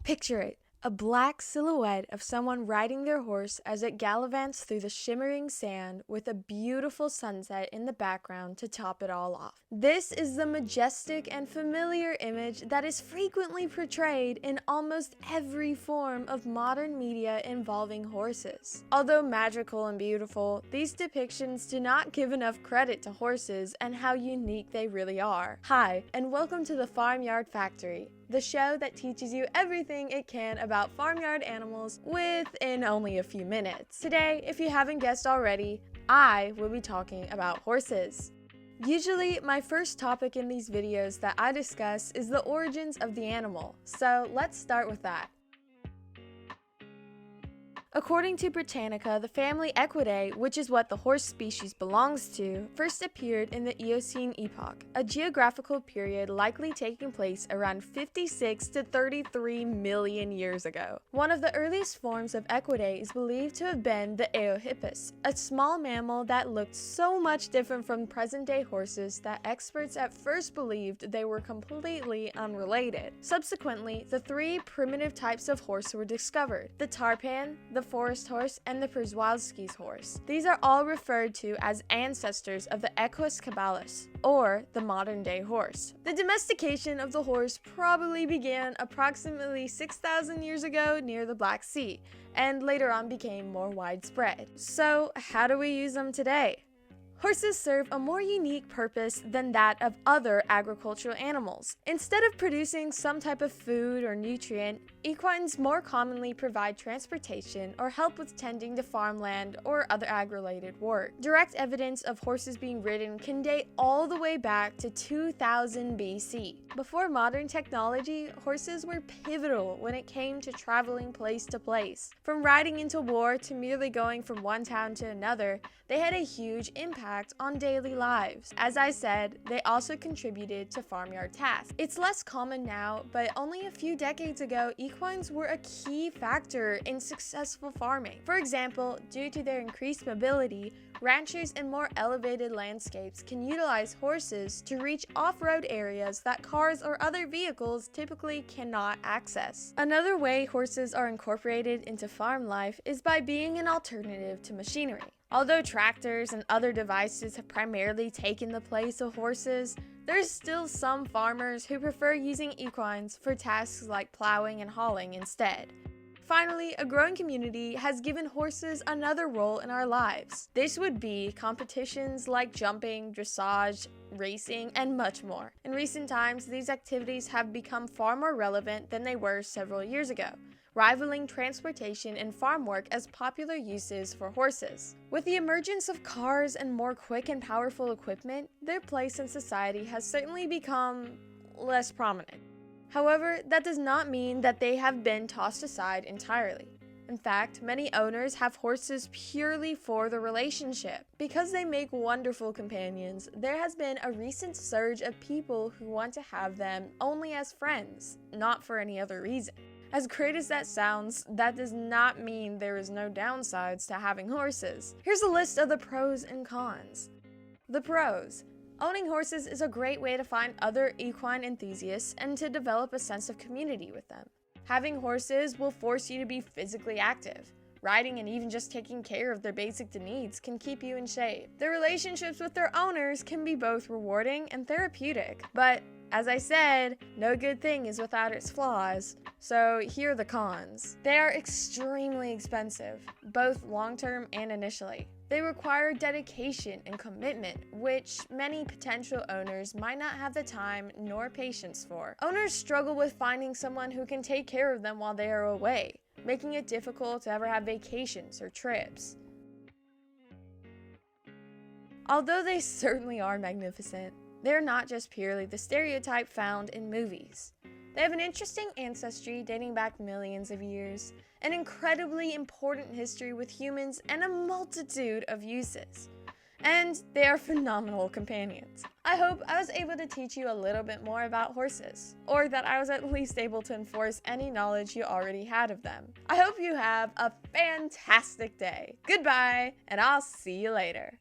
Picture it, a black silhouette of someone riding their horse as it gallivants through the shimmering sand with a beautiful sunset in the background to top it all off. This is the majestic and familiar image that is frequently portrayed in almost every form of modern media involving horses. Although magical and beautiful, these depictions do not give enough credit to horses and how unique they really are. Hi, and welcome to the Farmyard Factory, the show that teaches you everything it can about farmyard animals within only a few minutes. Today, if you haven't guessed already, I will be talking about horses. Usually, my first topic in these videos that I discuss is the origins of the animal, so let's start with that. According to Britannica, the family Equidae, which is what the horse species belongs to, first appeared in the Eocene epoch, a geographical period likely taking place around 56 to 33 million years ago. One of the earliest forms of Equidae is believed to have been the Eohippus, a small mammal that looked so much different from present-day horses that experts at first believed they were completely unrelated. Subsequently, the three primitive types of horse were discovered: the tarpan, the forest horse, and the Przewalski's horse. These are all referred to as ancestors of the Equus caballus, or the modern-day horse. The domestication of the horse probably began approximately 6,000 years ago near the Black Sea, and later on became more widespread. So, how do we use them today? Horses serve a more unique purpose than that of other agricultural animals. Instead of producing some type of food or nutrient, equines more commonly provide transportation or help with tending to farmland or other ag-related work. Direct evidence of horses being ridden can date all the way back to 2000 BC. Before modern technology, horses were pivotal when it came to traveling place to place. From riding into war to merely going from one town to another, they had a huge impact on daily lives. As I said, they also contributed to farmyard tasks. It's less common now, but only a few decades ago, equines were a key factor in successful farming. For example, due to their increased mobility, ranchers in more elevated landscapes can utilize horses to reach off-road areas that cars or other vehicles typically cannot access. Another way horses are incorporated into farm life is by being an alternative to machinery. Although tractors and other devices have primarily taken the place of horses, there's still some farmers who prefer using equines for tasks like plowing and hauling instead. Finally, a growing community has given horses another role in our lives. This would be competitions like jumping, dressage, racing, and much more. In recent times, these activities have become far more relevant than they were several years ago, rivaling transportation and farm work as popular uses for horses. With the emergence of cars and more quick and powerful equipment, their place in society has certainly become less prominent. However, that does not mean that they have been tossed aside entirely. In fact, many owners have horses purely for the relationship. Because they make wonderful companions, there has been a recent surge of people who want to have them only as friends, not for any other reason. As great as that sounds, that does not mean there is no downsides to having horses. Here's a list of the pros and cons. The pros. Owning horses is a great way to find other equine enthusiasts and to develop a sense of community with them. Having horses will force you to be physically active. Riding and even just taking care of their basic needs can keep you in shape. The relationships with their owners can be both rewarding and therapeutic, but as I said, no good thing is without its flaws, so here are the cons. They are extremely expensive, both long-term and initially. They require dedication and commitment, which many potential owners might not have the time nor patience for. Owners struggle with finding someone who can take care of them while they are away, making it difficult to ever have vacations or trips. Although they certainly are magnificent, they're not just purely the stereotype found in movies. They have an interesting ancestry dating back millions of years, an incredibly important history with humans, and a multitude of uses. And they are phenomenal companions. I hope I was able to teach you a little bit more about horses, or that I was at least able to enforce any knowledge you already had of them. I hope you have a fantastic day. Goodbye, and I'll see you later.